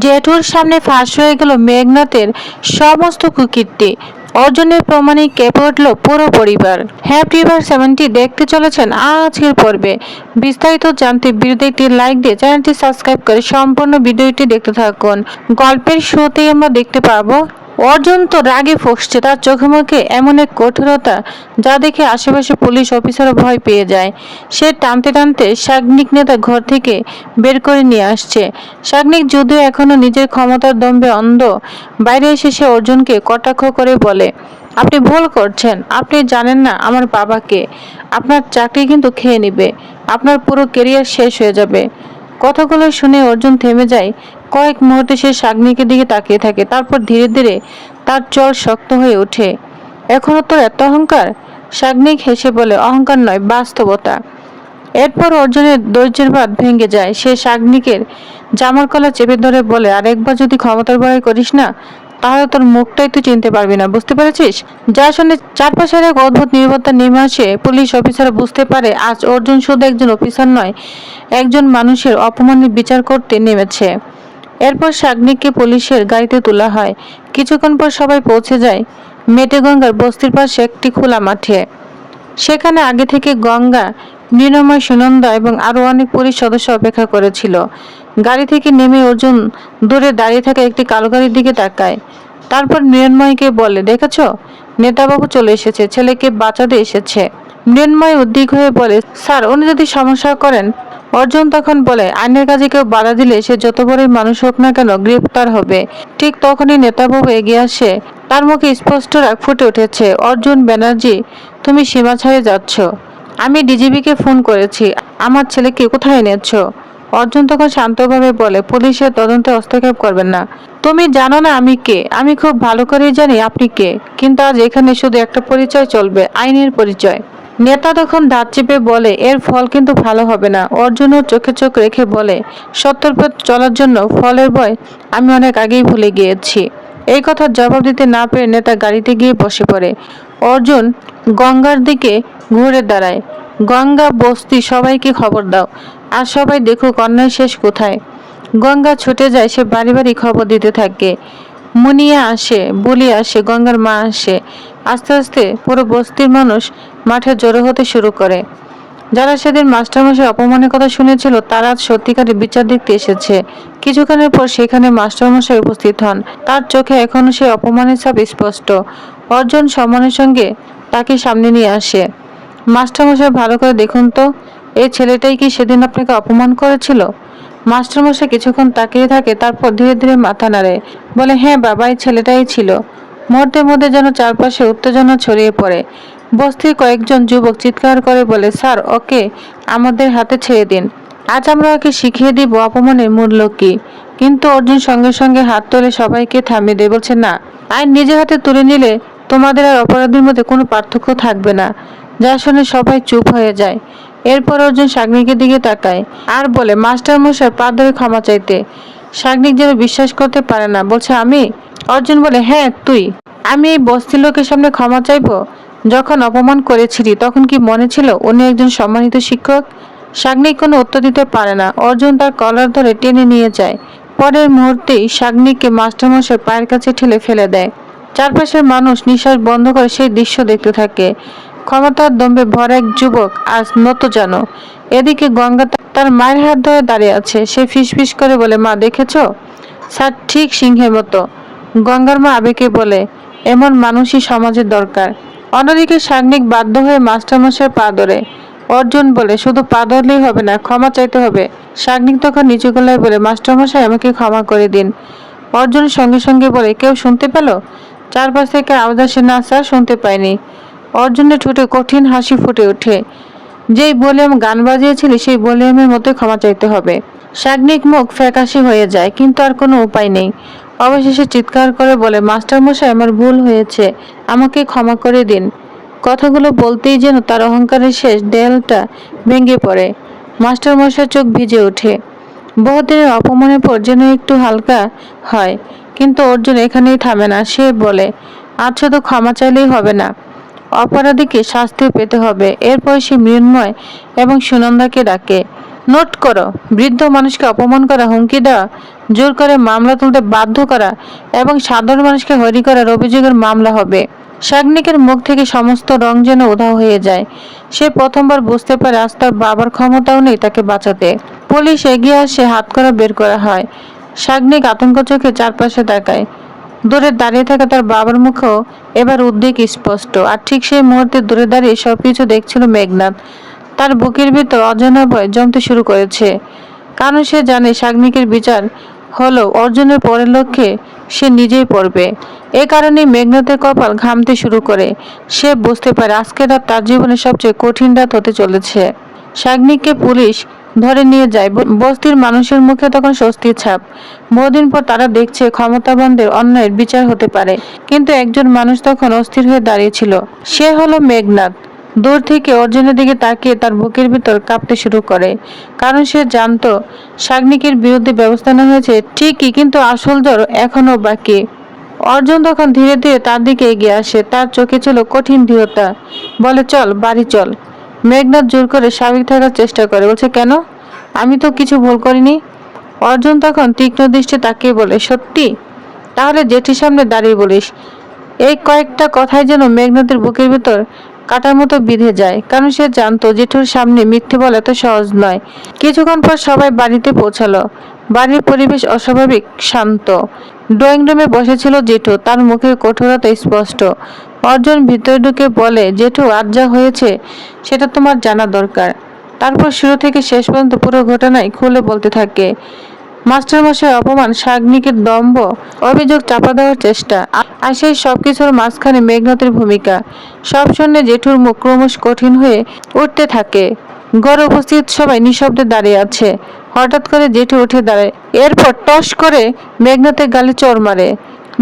জেঠুর সামনে ফাঁস হয়ে গেল মেঘনাথের সমস্ত কুকীর্তি। অর্জুনের প্রমাণে কেঁপে উঠল পুরো পরিবার। হ্যাপি এভার 70 দেখতে চলেছেন আজকের পর্বে। বিস্তারিত জানতে ভিডিওতে একটি লাইক দিয়ে চ্যানেলটি সাবস্ক্রাইব করে সম্পূর্ণ ভিডিওটি দেখতে থাকুন। গল্পের শুরুতেই আমরা দেখতে পাবো অর্জুন তো রাগে ফুঁসছে, তার চোখে মুখে এমন এক কঠোরতা যা দেখে আশেপাশে পুলিশ অফিসারও ভয় পেয়ে যায়। সে টানতে টানতে শাগনিক নেতা ঘর থেকে বের করে নিয়ে আসছে। শাগনিক যদিও এখনো নিজের ক্ষমতার দম্ভে অন্ধ, বাইরে এসে সে অর্জুনকে কটাক্ষ করে বলে, আপনি ভুল করছেন, আপনি জানেন না আমার বাবাকে। আপনার চাকরি কিন্তু খেয়ে নিবে, আপনার পুরো কেরিয়ার শেষ হয়ে যাবে। কথাগুলো শুনে অর্জুন থেমে যায়। কয়েক মুহূর্তে সে শাগনিকের দিকে তাকিয়ে থাকে, তারপর ধীরে ধীরে তার চল শক্ত হয়ে ওঠে। এখনো তোর এত অহংকার? শাগনিক হেসে বলে, অহংকার নয়, বাস্তবতা। এরপর অর্জুনের ধৈর্যের বাঁধ ভেঙে যায়। সে শাগনিকের জামার কলা চেপে ধরে বলে, আর একবার যদি ক্ষমতার বড়াই করিস না, তাহলে তোর মুখটাই তুই চিনতে পারবি না, বুঝতে পেরেছিস? যা শুনে চারপাশের এক অদ্ভুত নীরবতা নেমে আসে। পুলিশ অফিসার বুঝতে পারে আজ অর্জুন শুধু একজন অফিসার নয়, একজন মানুষের অপমানের বিচার করতে নেমেছে। এরপর শাগনিককে পুলিশের গাড়িতে তোলা হয়। কিছুক্ষণ পর সবাই পৌঁছে যায় মেটেগঙ্গার বস্তির পাশে একটি খোলা মাঠে। সেখানে আগে থেকে গঙ্গা, নির্ময়, সুনন্দা এবং আরো অনেক পুলিশ সদস্য অপেক্ষা করেছিল। গাড়ি থেকে নেমে অর্জুন দূরে দাঁড়িয়ে থাকা একটি কালো গাড়ির দিকে তাকায়। তারপর মৃন্ময়কে বলে, দেখেছ, নেতাবাবু চলে এসেছে, ছেলেকে বাঁচাতে এসেছে। মৃন্ময় উদ্বিগ্ন হয়ে বলে, স্যার, উনি যদি সমস্যা করেন? অর্জুন তখন বলে, আইনের কাজে কেউ বাধা দিলে সে যত বড়ই মানুষ হোক না কেন গ্রেপ্তার হবে। ঠিক তখনই নেতাবাবু এগিয়ে আসে। তার মুখে স্পষ্ট রাগ ফুটে উঠেছে। অর্জুন ব্যানার্জি, তুমি সীমা ছাড়িয়ে যাচ্ছ। আমি ডিজিপিকে ফোন করেছি, আমার ছেলেকে কোথায় এনেছ? অর্জুন তখন শান্তভাবে বলে, পুলিশের তদন্তে হস্তক্ষেপ করবেন না। তুমি জানো না আমি কে? আমি খুব ভালো করেই জানি আপনি কে, কিন্তু আজ এখানে শুধু একটা পরিচয় চলবে, আইনের পরিচয়। নেতা তখন দাঁত চেপে বলে, এর ফল কিন্তু ভালো হবে না। অর্জুন ওর চোখে চোখ রেখে বলে, সত্যের পথ চলার জন্য ফলের ভয় আমি অনেক আগেই ভুলে গিয়েছি। এই কথার জবাব দিতে না পেরে নেতা গাড়িতে গিয়ে বসে পড়ে। অর্জুন গঙ্গার দিকে ঘুরে দাঁড়ায়। গঙ্গা, বস্তি, সবাইকে খবর দাও, আর সবাই দেখুক অন্যায় শেষ কোথায়। গঙ্গা ছুটে যায়, সে বাড়ি বাড়ি খবর দিতে থাকে। মুনিয়া আসে, বুলি আসে, গঙ্গার মা আসে। আস্তে আস্তে পুরো বস্তির মানুষ মাঠে জড়ো হতে শুরু করে। যারা সেদিন মাস্টারমশাই অপমানের কথা শুনেছিল তারা আজ সত্যিকারের বিচার দেখতে এসেছে। কিছুক্ষণের পর সেখানে মাস্টারমশাই উপস্থিত হন। তার চোখে এখনো সেই অপমানের ছাপ স্পষ্ট। অর্জুন সম্মানের সঙ্গে তাকে সামনে নিয়ে আসে। মাস্টারমশাই, ভালো করে দেখুন তো, এই ছেলেটাই কি সেদিন আপনাকে অপমান করেছিল? মাস্টারমশাই কিছুক্ষণ তাকিয়ে থাকে, তারপর ধীরে ধীরে মাথা নাড়ে, বলে, হ্যাঁ বাবা, এই ছেলেটাই ছিল। মুহূর্তের মধ্যে যেন চারপাশে উত্তেজনা ছড়িয়ে পড়ে। বস্তির কয়েকজন যুবক চিৎকার করে বলে, স্যার, ওকে আমাদের হাতে ছেড়ে দিন, আজ আমরা ওকে শিখিয়ে দিব অপমানের মূল্য কি। কিন্তু অর্জুন সঙ্গে সঙ্গে হাত তুলে সবাইকে থামিয়ে দেয়, বলছে, না, আইন নিজের হাতে তুলে নিলে তোমাদের আর অপরাধীর মধ্যে কোনো পার্থক্য থাকবে না। যা শুনে সবাই চুপ হয়ে যায়। এরপর অর্জুন শাগনিকের দিকে তাকায় আর বলে, মাস্টার মশাই, পা ধরে ক্ষমা চাইতে। শাগনিক যেন বিশ্বাস করতে পারে না, বলছে, আমি? অর্জুন বলে, হ্যাঁ তুই। আমি এই বস্তির লোকের সামনে ক্ষমা চাইবো? যখন অপমান করেছিলি তখন কি মনে ছিল উনি একজন সম্মানিত শিক্ষক? শাগনিক কোনো উত্তর দিতে পারে না। অর্জুন তার কলার ধরে টেনে নিয়ে যায়। পরের মুহূর্তেই শাগনিককে মাস্টারমশাই পায়ের কাছে ঠেলে ফেলে দেয়। চারপাশের মানুষ নিঃশ্বাস বন্ধ করে সেই দৃশ্য দেখতে থাকে। ক্ষমতার দম্ভে ভরা এক যুবক আজ নত যেন। এদিকে গঙ্গা তার মায়ের হাত ধরে দাঁড়িয়ে আছে। সে ফিসফিস করে বলে, মা, দেখেছো, স্যার ঠিক সিংহের মতো। গঙ্গার মা আবেগে বলে, এমন মানুষই সমাজের দরকার। অন্যদিকে শাগনিক বাধ্য হয়ে মাস্টারমশাইয়ের পা ধরে। অর্জুন বলে, শুধু পা ধরলেই হবে না, ক্ষমা চাইতে হবে। শাগনিক তখন নিচু গলায় বলে, মাস্টারমশাই, আমাকে ক্ষমা করে দিন। অর্জুন সঙ্গে সঙ্গে বলে, কেউ শুনতে পেল? চারপাশ থেকে আওয়াজ আসে, না স্যার, শুনতে পাইনি। অর্জুনের ঠোঁটে কঠিন হাসি ফুটে ওঠে। যেই ভলিউম গান বাজিয়েছিলি সেই ভলিউমের মতো ক্ষমা চাইতে হবে। শাগনিক মুখ ফ্যাকাশে হয়ে যায়, কিন্তু আর কোনো উপায় নেই। অবশেষে চিৎকার করে বলে, মাস্টারমশাই, আমার ভুল হয়েছে, আমাকে ক্ষমা করে দিন। কথাগুলো বলতেই যেন তার অহংকারের শেষ দেয়ালটা ভেঙে পড়ে। মাস্টারমশাইয়ের চোখ ভিজে ওঠে। বহুদিনের অপমানের পর যেন একটু হালকা হয়। কিন্তু অর্জুন এখানেই থামে না। সে বলে, আজ শুধু ক্ষমা চাইলেই হবে না, অপরাধীকে শাস্তি পেতে হবে। এরপর সে মৃন্ময় এবং সুনন্দাকে ডাকে। নোট করো, বৃদ্ধ মানুষকে অপমান করা, হুমকি দেওয়া, জোর করে মামলা তুলতে বাধ্য করা এবং সাধারণ মানুষকে হয়রানি করার অভিযোগের মামলা হবে। সাগনিকের মুখ থেকে সমস্ত রং যেন উধাও হয়ে যায়। সে প্রথমবার বুঝতে পারে আজ তার বাবার ক্ষমতাও নেই তাকে বাঁচাতে। পুলিশ এগিয়ে আসে, হাতকড়া বের করা হয়। সাগনিক আতঙ্ক চোখে চারপাশে তাকায়। দূরে দাঁড়িয়ে থাকা তার বাবার মুখেও এবার উদ্বেগ স্পষ্ট। আর ঠিক সেই মুহূর্তে দূরে দাঁড়িয়ে সবকিছু দেখছিল মেঘনাদ। তার বুকের ভিতর অজানা ভয় জমতে শুরু করেছে, কারণ সে জানে সাগনিকের বিচার হলো অর্জুনের পরের লক্ষ্যে সে নিজেই পড়বে। এ কারণেই মেঘনাদের কপাল ঘামতে শুরু করে। সে বুঝতে পারে আজকের রাত তার জীবনের সবচেয়ে কঠিন রাত হতে চলেছে। সাগনিককে পুলিশ ধরে নিয়ে যায়। বস্তির মানুষের মুখে তখন স্বস্তির ছাপ। বহুদিন পর তারা দেখছে ক্ষমতাবানদের অন্যায়ের বিচার হতে পারে। কিন্তু একজন মানুষ তখন অস্থির হয়ে দাঁড়িয়েছিল। সে হলো মেঘনাদ। দূর থেকে অর্জুনের দিকে তাকিয়ে তার বুকের ভিতর কাঁপতে শুরু করে, কারণ সে জানতো সাগনিকের বিরুদ্ধে ব্যবস্থা নেওয়া হয়েছে ঠিকই, কিন্তু আসল জ্বর এখনো বাকি। অর্জুন তখন ধীরে ধীরে তার দিকে এগিয়ে আসে। তার চোখে ছিল কঠিন দৃঢ়তা। বলে, চল, বাড়ি চল। মেঘনাদ জোর করে স্বাভাবিক থাকার চেষ্টা করে। বলছে, কেন? আমি তো কিছু ভুল করিনি। অর্জুন তখন তীক্ষ্ণ দৃষ্টি তাকিয়ে বলে, সত্যি? তাহলে জেঠির সামনে দাঁড়িয়ে বলিস। এই কয়েকটা কথাই যেন মেঘনাদের বুকের ভিতর কাটার মতো বিঁধে যায়, কারণ সে জানতো জেঠুর সামনে মিথ্যে বলা এত সহজ নয়। কিছুক্ষণ পর সবাই বাড়িতে পৌঁছালো। বাড়ির পরিবেশ অস্বাভাবিক শান্ত। ড্রয়িং রুমে বসেছিল জেঠু, তার মুখে কঠোরতা স্পষ্ট। অর্জুন ভিতরে ঢুকে বলে, জেঠু, আজ যা হয়েছে সেটা তোমার জানা দরকার। তারপর শুরু থেকে শেষ পর্যন্ত পুরো ঘটনাই খুলে বলতে থাকে। মাস্টারমশাই অপমান, সাগনিকের দম্ভ, অভিযোগ চাপা দেওয়ার চেষ্টা, আর সেই সবকিছুর মাঝখানে মেঘনাদের ভূমিকা। সব শুনে জেঠুর মুখ ক্রমশ কঠিন হয়ে উঠতে থাকে। ঘরে উপস্থিত সবাই নিঃশব্দে দাঁড়িয়ে আছে। হঠাৎ করে জেঠু উঠে দাঁড়ায়। এরপর টস করে মেঘনাথের গালে চড় মারে।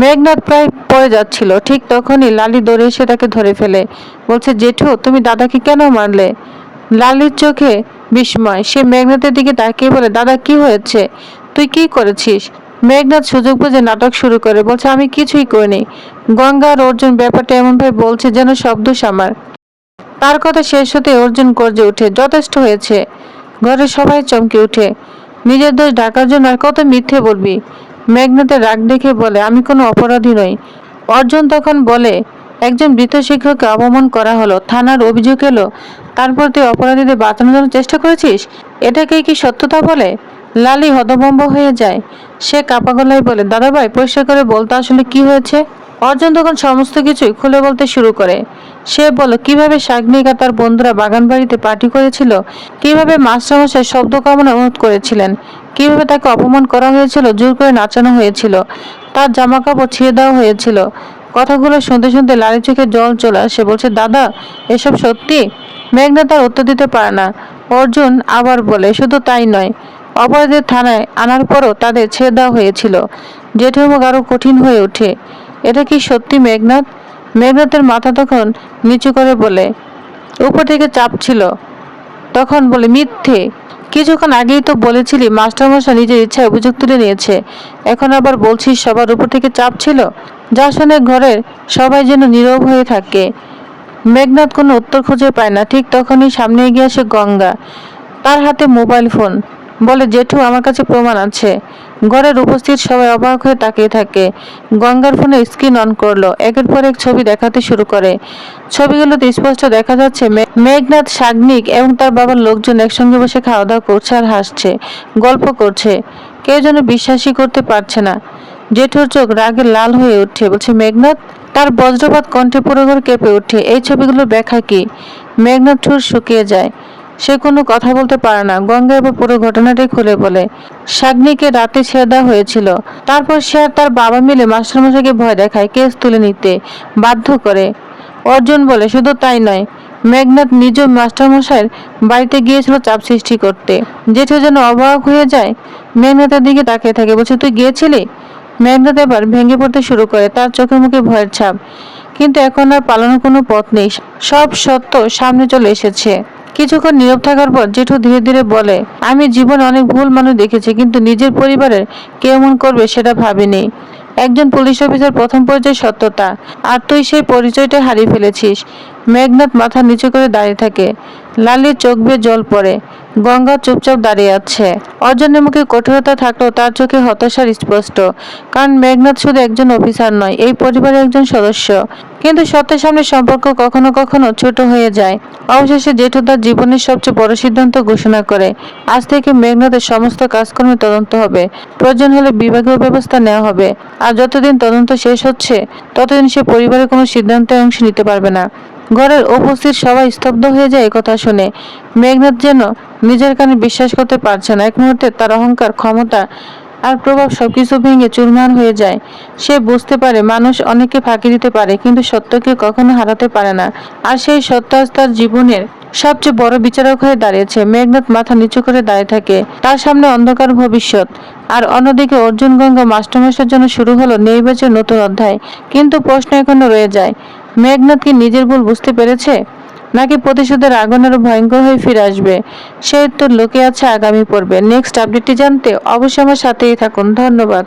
মেঘনাথ প্রায় পড়ে যাচ্ছিল। ঠিক তখনই লালি দৌড়ে এসে তাকে ধরে ফেলে। বলছে, জেঠু, তুমি দাদাকে কেন মারলে? লালির চোখে বিস্ময়। সে মেঘনাথের দিকে তাকিয়ে বলে, দাদা, কি হয়েছে? তুই কি করেছিস? মেঘনাথ সুযোগ বুঝে নাটক শুরু করে। বলছে, আমি কিছুই করিনি। গঙ্গা আর অর্জুন ব্যাপারটা এমনভাবে বলছে যেন সব দোষ আমার। তার কথা শেষ হতে অর্জুন গর্জে ওঠে, যথেষ্ট হয়েছে। ঘরে সবাই চমকে ওঠে। নিজের দোষ ঢাকার জন্য আর কত মিথ্যে বলবি? মেঘনাথের রাগ দেখে বলে, আমি কোনো অপরাধী নই। অর্জুন তখন বলে, একজন বৃদ্ধ শিক্ষককে অপমান করা হলো, থানার অভিযোগ এলো, তারপর তুই অপরাধীদের বাঁচানোর জন্য চেষ্টা করেছিস? এটাকে কি সত্যতা বলে? লালি হতভম্ব হয়ে যায়। সে কাপা গলায় বলে, দাদাভাই, পরিষ্কার করে বলতে আসলে কি হয়েছে? অর্জুন তখন সমস্ত কিছুই খুলে বলতে শুরু করে। সে বলল, কিভাবে সাগনিক আর তার বন্ধুরা বাগান বাড়িতে পার্টি করেছিল, কিভাবে মাস্টারমশাই শব্দ কামনা অনুরোধ করেছিলেন, কিভাবে তাকে অপমান করা হয়েছিল, জোর করে নাচানো হয়েছিল, তার জামা কাপড় ছিঁড়ে দেওয়া হয়েছিল। কথাগুলো শুনতে শুনতে লালির চোখে জল চলে আসে। বলছে, দাদা, এসব সত্যি? মেঘনা তার উত্তর দিতে পারে না। অর্জুন আবার বলে, শুধু তাই নয়, অপরাধীদের থানায় আনার পরও তাদের ছেড়ে দেওয়া হয়েছিল। জেঠুর মুখ আরো কঠিন হয়ে ওঠে। এটা কি সত্যি মেঘনাথ? মেঘনাথের মাথা তখন নিচু করে বলে, উপর থেকে চাপ ছিল। তখন বলে, মিথ্যে। কিছুক্ষণ আগেই তো বলেছিলি মাস্টারমশাই নিজের ইচ্ছায় অভিযোগ তুলে নিয়েছে, এখন আবার বলছিস সবার উপর থেকে চাপ ছিল। যা শুনে ঘরের সবাই যেন নীরব হয়ে থাকে। মেঘনাথ কোনো উত্তর খুঁজে পায় না। ঠিক তখনই সামনে এগিয়ে আসে গঙ্গা। তার হাতে মোবাইল ফোন। বলে, জেঠু, আমার কাছে প্রমাণ আছে। ঘরের উপস্থিত সবাই অবাক হয়ে তাকিয়ে থাকে। গঙ্গার ফোনে স্ক্রিন অন করলো। একের পর এক ছবি দেখাতে শুরু করে। ছবিগুলোতে স্পষ্ট দেখা যাচ্ছে মেঘনাথ, সাগনিক এবং তার বাবার লোকজন একসঙ্গে বসে খাওয়া দাওয়া করছে আর হাসছে, গল্প করছে। কেউ যেন বিশ্বাসই করতে পারছে না। জেঠুর চোখ রাগে লাল হয়ে উঠে। বলছে, মেঘনাথ? তার বজ্রপাত কণ্ঠে পুরো ঘর কেঁপে ওঠে। এই ছবিগুলোর ব্যাখ্যা কি? মেঘনাথ ঠোঁট শুকিয়ে যায়। সে কোনো কথা বলতে পারে না। গঙ্গা এবার পুরো ঘটনাটাই খুলে বলে। সাগনিকে রাতে ছেড়ে দেওয়া হয়েছিল। তারপর সে আর তার বাবা মিলে মাস্টারমশাইকে ভয় দেখায়, কেস তুলে নিতে বাধ্য করে। অর্জুন বলে, শুধু তাই নয়, মেঘনাথ নিজেও মাস্টারমশাইয়ের বাড়িতে গিয়েছিল চাপ সৃষ্টি করতে। জেঠু যেন অবাক হয়ে যায়। মেঘনাথের দিকে তাকিয়ে থাকে। বলছে, তুই গিয়েছিলি? মেঘনাথ এবার ভেঙে পড়তে শুরু করে। তার চোখে মুখে ভয়ের ছাপ। কিন্তু এখন আর পালানোর কোনো পথ নেই। সব সত্য সামনে চলে এসেছে। কিছুক্ষণ নীরব থাকার পর জেঠু ধীরে ধীরে বলে, আমি জীবনে অনেক ভুল মানুষ দেখেছি, কিন্তু নিজের পরিবারের কে এমন করবে সেটা ভাবিনি। একজন পুলিশ অফিসার প্রথম পরিচয় সত্যতা, আর তুই সেই পরিচয়টা হারিয়ে ফেলেছিস। মেঘনাথ মাথা নিচু করে দাঁড়িয়ে থাকে। লালির চোখ বেয়ে জল পড়ে। গঙ্গা চুপচাপ দাঁড়িয়ে আছে। অর্জনের মুখে কঠোরতা থাকলেও তার চোখে হতাশার স্পষ্ট। কারণ মেঘনাদ শুধু একজন অফিসার নয়, এই পরিবারের একজন সদস্য। কিন্তু সত্যের সামনে সম্পর্ক কখনো কখনো ছোট হয়ে যায়। অবশেষে জেঠু তার জীবনের সবচেয়ে বড় সিদ্ধান্ত ঘোষণা করে। আজ থেকে মেঘনাদের সমস্ত কাজকর্মে তদন্ত হবে। প্রয়োজন হলে বিভাগীয় ব্যবস্থা নেওয়া হবে। আর যতদিন তদন্ত শেষ হচ্ছে ততদিন সে পরিবারের কোনো সিদ্ধান্তে অংশ নিতে পারবে না। ঘরের উপস্থিত সবাই স্তব্ধ হয়ে যায় কথা শুনে। মেঘনাদ যেন নিজের কানে বিশ্বাস করতে পারছে না। এক মুহূর্তে তার অহংকার, ক্ষমতা আর প্রভাব সবকিছু ভেঙে চুরমার হয়ে যায়। সে বুঝতে পারে মানুষ অনেককে ফাঁকি দিতে পারে, কিন্তু সত্যকে কখনো হারাতে পারে না। আর সেই সত্য আজ তার জীবনের সবচেয়ে বড় বিচারক হয়ে দাঁড়িয়েছে। মেঘনাদ মাথা নিচু করে দাঁড়িয়ে থাকে। তার সামনে অন্ধকার ভবিষ্যৎ। আর অন্যদিকে অর্জুন গঙ্গা মাস্টারমশাইয়ের জন্য শুরু হলো নির্বাচের নতুন অধ্যায়। কিন্তু প্রশ্ন এখনো রয়ে যায়, মেঘনাদ কি নিজের ভুল বুঝতে পেরেছে, নাকি প্রতিশোধের আগুন আরো ভয়ঙ্কর হয়ে ফিরে আসবে? সেই উত্তর লুকিয়ে আছে আগামী পর্বে। নেক্সট আপডেটটি জানতে অবশ্যই আমার সাথেই থাকুন। ধন্যবাদ।